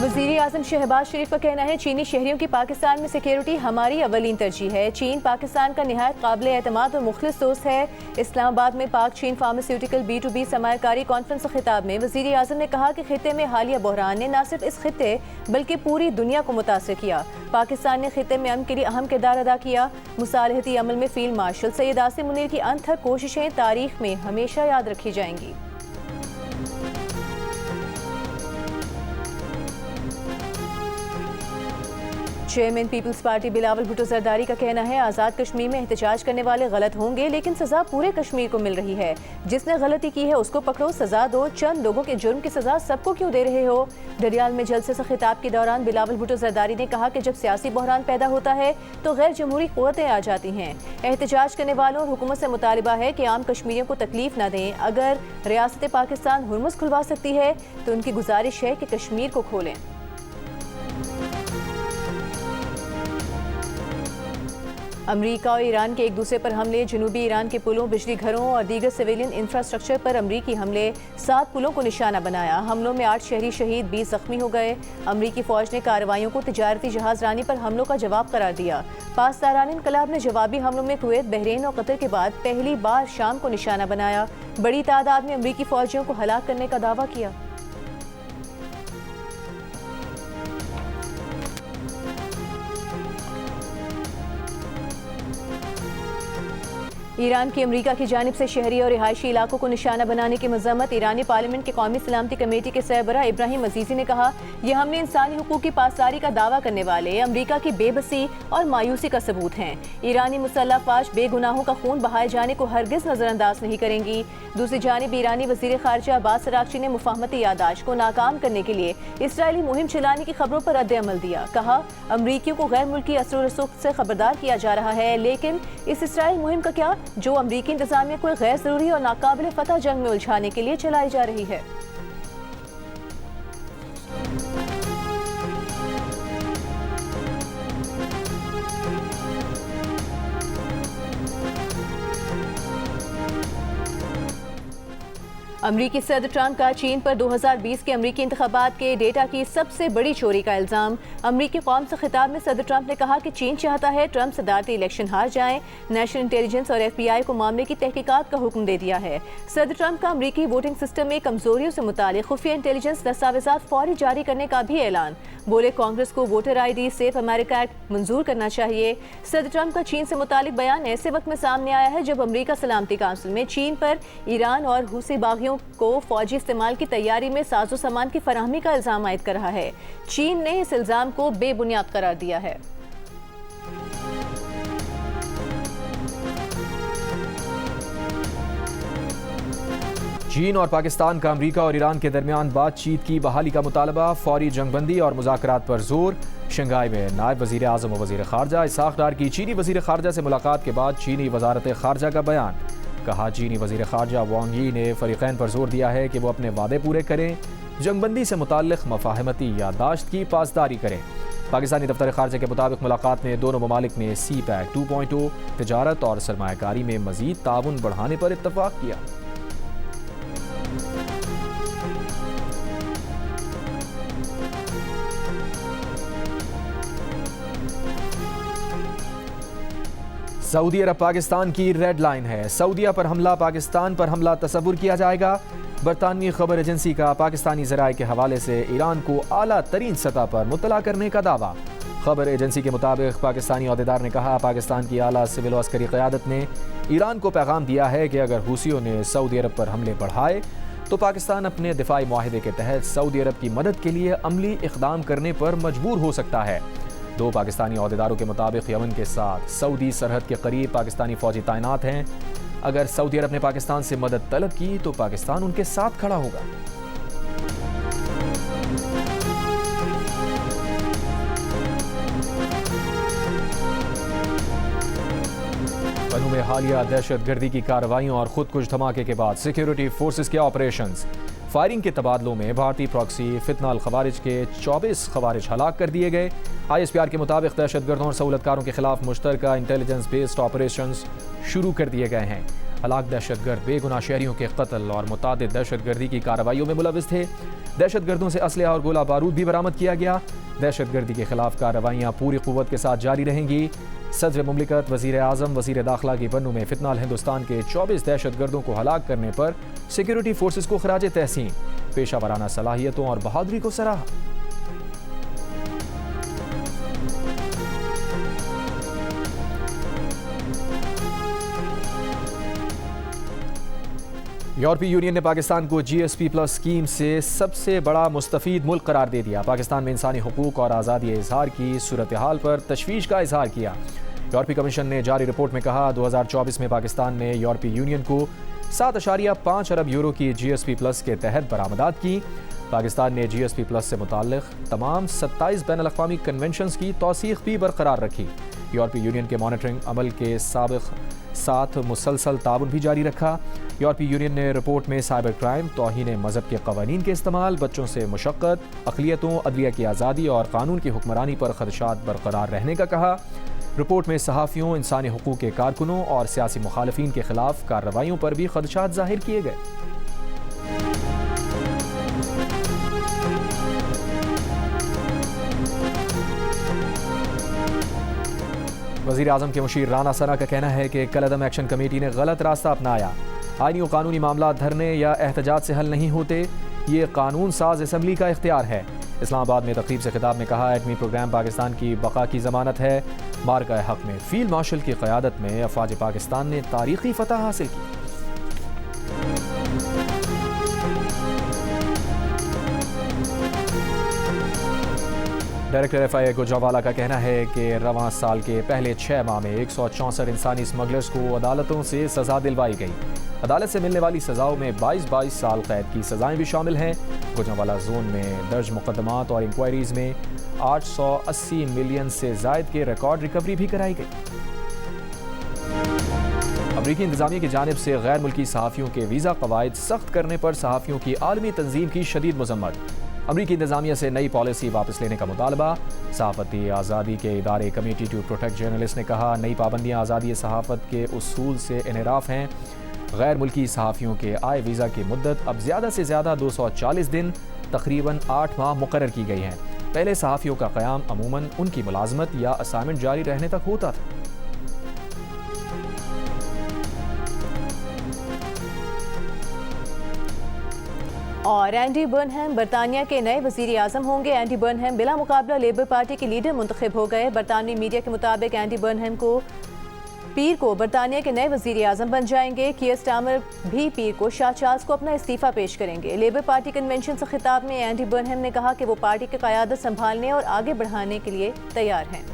वज़ीर आज़म शहबाज शरीफ का कहना है चीनी शहरियों की पाकिस्तान में सिक्योरिटी हमारी अवलीन तरजीह है। चीन पाकिस्तान का निहायत काबिल एतमाद और मुखलिस दोस्त है। इस्लामाबाद में पाक चीन फार्मास्यूटिकल B2B सरमायाकारी कॉन्फ्रेंस के खिताब में वज़ीर आज़म ने कहा कि खित्ते में हालिया बहरान ने न सिर्फ इस खित्ते बल्कि पूरी दुनिया को मुतासर किया। पाकिस्तान ने खित्ते में अमन के लिए अहम किरदार अदा किया। मुसालहती अमल में फील्ड मार्शल सैयद आसिम मुनीर की अनथक कोशिशें तारीख में हमेशा याद रखी जाएंगी। Chairman people's party Bilawal Bhutto Zardari का कहना है आज़ाद कश्मीर में एहतजाज करने वाले गलत होंगे, लेकिन सजा पूरे कश्मीर को मिल रही है। जिसने गलती की है उसको पकड़ो, सजा दो। चंद लोगों के जुर्म की सजा सबको क्यों दे रहे हो। डडियाल में जलसे से खिताब के दौरान बिलावल भुट्टो जरदारी ने कहा कि जब सियासी बहरान पैदा होता है तो गैर जमहूरी क़ुव्वतें आ जाती हैं। एहतजाज करने वालों और हुकूमत से मुतालिबा है कि आम कश्मीरियों को तकलीफ न दें। अगर रियासत पाकिस्तान हुर्मुज़ खुलवा सकती है तो उनकी गुजारिश है कि कश्मीर को खोलें। अमरीका और ईरान के एक दूसरे पर हमले, जनूबी ईरान के पुलों, बिजली घरों और दीगर सिविलियन इंफ्रास्ट्रक्चर पर अमरीकी हमले, 7 पुलों को निशाना बनाया। हमलों में 8 शहरी शहीद, 20 जख्मी हो गए। अमरीकी फौज ने कार्रवाइयों को तिजारती जहाज रानी पर हमलों का जवाब करार दिया। पासदारान इनकलाब ने जवाबी हमलों में कुवैत, बहरीन और कतर के बाद पहली बार शाम को निशाना बनाया। बड़ी तादाद में अमरीकी फौजियों को हलाक करने का दावा किया। ईरान की अमरीका की जानिब से शहरी और रिहायशी इलाकों को निशाना बनाने की मजम्मत। ईरानी पार्लियामेंट के कौमी सलामती कमेटी के सरबराह इब्राहिम अजीजी ने कहा, यह हमने इंसानी हुकूक की पासदारी का दावा करने वाले अमरीका की बेबसी और मायूसी का सबूत हैं। ईरानी मुसल्लह फौज बेगुनाहों का खून बहाए जाने को हरगिज नजरअंदाज नहीं करेंगी। दूसरी जानिब ईरानी वजीर खारजा अब्बास अरागची ने मुफाहमती यादाश्त को नाकाम करने के लिए इसराइली मुहिम चलाने की खबरों पर रद्द-ए-अमल दिया। कहा, अमरीकियों को गैर मुल्की असर व रसूख से खबरदार किया जा रहा है, लेकिन इस इसराइल मुहिम का क्या जो अमरीकी इंतजामिया को गैर जरूरी और नाकाबिल फतह जंग में उलझाने के लिए चलाई जा रही है। अमरीकी सदर ट्रंप का चीन पर 2020 के अमरीकी इंतखाबात के डेटा की सबसे बड़ी चोरी का इल्जाम। अमरीकी कौम से खिताब में सदर ट्रंप ने कहा कि चीन चाहता है ट्रंप सदारती इलेक्शन हार जाएं। नेशनल इंटेलिजेंस और FBI को मामले की तहकीकात का हुक्म दे दिया है। सदर ट्रंप का अमरीकी वोटिंग सिस्टम में कमजोरियों से मुतालिक खुफिया इंटेलिजेंस दस्तावेजात फौरी जारी करने का भी ऐलान। बोले, कांग्रेस को voter ID safe America act मंजूर करना चाहिए। सदर ट्रंप का चीन से मुतालिक बयान ऐसे वक्त में सामने आया है जब अमरीका सलामती काउंसिल में चीन पर ईरान और हुसी बागियों को फौजी इस्तेमाल की तैयारी में साजो सामान की फराहमी का इल्जाम आयद कर रहा है। चीन ने इस इल्जाम को बेबुनियाद करार दिया है। चीन और पाकिस्तान का अमरीका और ईरान के दरमियान बातचीत की बहाली का मुतालबा, फौरी जंगबंदी और मुज़ाकरात पर जोर। शंघाई में नायब वज़ीर आज़म और वज़ीर ख़ारजा इसहाक़ डार की चीनी वज़ीर ख़ारजा से मुलाकात के बाद चीनी वज़ारत ख़ारजा का बयान। कहा, चीनी वज़ीर ख़ारजा वांग यी ने फ़रीक़ैन पर जोर दिया है कि वो अपने वादे पूरे करें, जंगबंदी से मुताल्लिक़ मफ़ाहमती याददाश्त की पासदारी करें। पाकिस्तानी दफ्तर ख़ारजा के मुताबिक मुलाकात में दोनों ममालिक ने CPEC 2.0 तिजारत और सरमायाकारी में मज़ीद ताउन बढ़ाने पर इत्तफ़ाक़ किया। सऊदी अरब पाकिस्तान की रेड लाइन है। सऊदीया पर हमला, पाकिस्तान पर हमला तसव्वुर किया जाएगा। बरतानवी खबर एजेंसी का पाकिस्तानी ज़राए के हवाले से ईरान को आला तरीन सतह पर मुतला करने का दावा। खबर एजेंसी के मुताबिक पाकिस्तानी अहदेदार ने कहा, पाकिस्तान की आला सिविल अस्करी क़यादत ने ईरान को पैगाम दिया है कि अगर हूसियों ने सऊदी अरब पर हमले बढ़ाए तो पाकिस्तान अपने दिफाई मुआहदे के तहत सऊदी अरब की मदद के लिए अमली इक़दाम करने पर मजबूर हो सकता है। 2 पाकिस्तानी अहदेदारों के मुताबिक यमन के साथ सऊदी सरहद के करीब पाकिस्तानी फौजी तैनात हैं। अगर सऊदी अरब ने पाकिस्तान से मदद तलब की तो पाकिस्तान उनके साथ खड़ा होगा। बनू में हालिया दहशतगर्दी की कार्रवाइयों और खुदकुश धमाके के बाद सिक्योरिटी फोर्सेस के ऑपरेशंस, फायरिंग के तबादलों में भारतीय प्रॉक्सी फितना अल खवारिज के 24 खवारिज हलाक कर दिए गए। ISPR के मुताबिक दहशतगर्दों और सहूलतकारों के खिलाफ मुश्तरका इंटेलिजेंस बेस्ड ऑपरेशंस शुरू कर दिए गए हैं। हलाक दहशतगर्द बेगुनाह शहरियों के कत्ल और मुतादिद दहशतगर्दी की कार्रवाइयों में मुलविस थे। दहशतगर्दों से असलहा और गोला बारूद भी बरामद किया गया। दहशतगर्दी के खिलाफ कार्रवाइयाँ पूरी कुव्वत के साथ जारी रहेंगी। सदर मुमलिकत वज़ीर आज़म वज़ीर दाखिला की बन्नू में फितनाल हिंदुस्तान के 24 दहशतगर्दों को हलाक करने पर सिक्योरिटी फोर्सेस को खराज तहसीन, पेशा वराना सलाहियतों और बहादुरी को सराहा। यूरोपीय यूनियन ने पाकिस्तान को GSP प्लस स्कीम से सबसे बड़ा मुस्तफीद मुल्क करार दे दिया। पाकिस्तान में इंसानी हुकूक और आज़ादी इजहार की सूरत हाल पर तशवीश का इजहार किया। यूरोपीय कमीशन ने जारी रिपोर्ट में कहा 2024 में पाकिस्तान ने यूरोपीय यूनियन को 7.5 अरब यूरो की GSP प्लस के तहत बरामदात की। पाकिस्तान ने GSP प्लस से मुताल्लिक़ तमाम 27 बैन अल-अक़वामी कन्वेंशंस की तौसीक़ भी बरकरार रखी। यूरोपीय यूनियन के मॉनिटरिंग अमल के साथ मुसलसल ताउन भी जारी रखा। यूरोपीय यूनियन ने रिपोर्ट में साइबर क्राइम, तौहीन मज़हब के क़वानीन के इस्तेमाल, बच्चों से मुशक्क़त, अक़लियतों, अदलिया की आज़ादी और क़ानून की हुक्मरानी पर ख़दशात बरकरार रहने का कहा। रिपोर्ट में सहाफ़ियों, इंसानी हुकूक के कारकुनों और सियासी मुखालिफिन के खिलाफ कार्रवाइयों पर भी ख़दशात ज़ाहिर किए गए। वज़ीर आज़म के मुशीर राना सना का कहना है कि कलअदम एक्शन कमेटी ने गलत रास्ता अपनाया। आईनी और कानूनी मामला धरने या एहतजाज से हल नहीं होते, ये कानून साज असम्बली का इख्तियार है। इस्लामाबाद में तकरीब से खिताब में कहा एटमी प्रोग्राम पाकिस्तान की बका की ज़मानत है। मार्का हक में फील्ड मार्शल की क़यादत में अफवाज पाकिस्तान ने तारीखी फतह हासिल की। डायरेक्टर FIA गुजरावाला का कहना है कि रवां साल के पहले 6 माह में 164 इंसानी स्मगलर्स को अदालतों से सज़ा दिलवाई गई। अदालत से मिलने वाली सज़ाओं में 22 साल कैद की सज़ाएं भी शामिल हैं। गुजरावाला जोन में दर्ज मुकदमात और इंक्वायरीज़ में 880 मिलियन से ज़ायद के रिकॉर्ड रिकवरी भी कराई गई। अमरीकी इंतज़ामिया की जानिब से गैर मुल्की सहाफ़ियों के वीज़ा कवायद सख्त करने पर सहाफ़ियों की आलमी तंजीम की शदीद मज़म्मत। अमरीकी इंतज़ामिया से नई पॉलिसी वापस लेने का मुतालबा। सहाफ़ती आज़ादी के इदारे कमेटी टू प्रोटेक्ट जर्नलिस्ट ने कहा नई पाबंदियाँ आज़ादी सहाफ़त के उसूल से इनहराफ हैं। गैर मुल्की सहाफ़ियों के आय वीज़ा की मुद्दत अब ज़्यादा से ज़्यादा 240 दिन तकरीबन 8 माह मुकर्रर की गई हैं। पहले सहाफ़ियों का क़याम अमूमन उनकी मुलाजमत या असाइनमेंट जारी रहने तक होता था। और एंडी बर्नहैम बरतानिया के नए वज़ीर आज़म होंगे। एंडी बर्नहैम बिला मुकाबला लेबर पार्टी के लीडर मुंतखब हो गए। बरतानवी मीडिया के मुताबिक एंडी बर्नहैम को पीर को बरतानिया के नए वज़ीर आज़म बन जाएंगे। कीयर स्टार्मर भी पीर को शाह चार्ल्स को अपना इस्तीफ़ा पेश करेंगे। लेबर पार्टी कन्वेंशन से खिताब में एंडी बर्नहैम ने कहा कि वो पार्टी की क़यादत संभालने और आगे बढ़ाने के लिए तैयार हैं।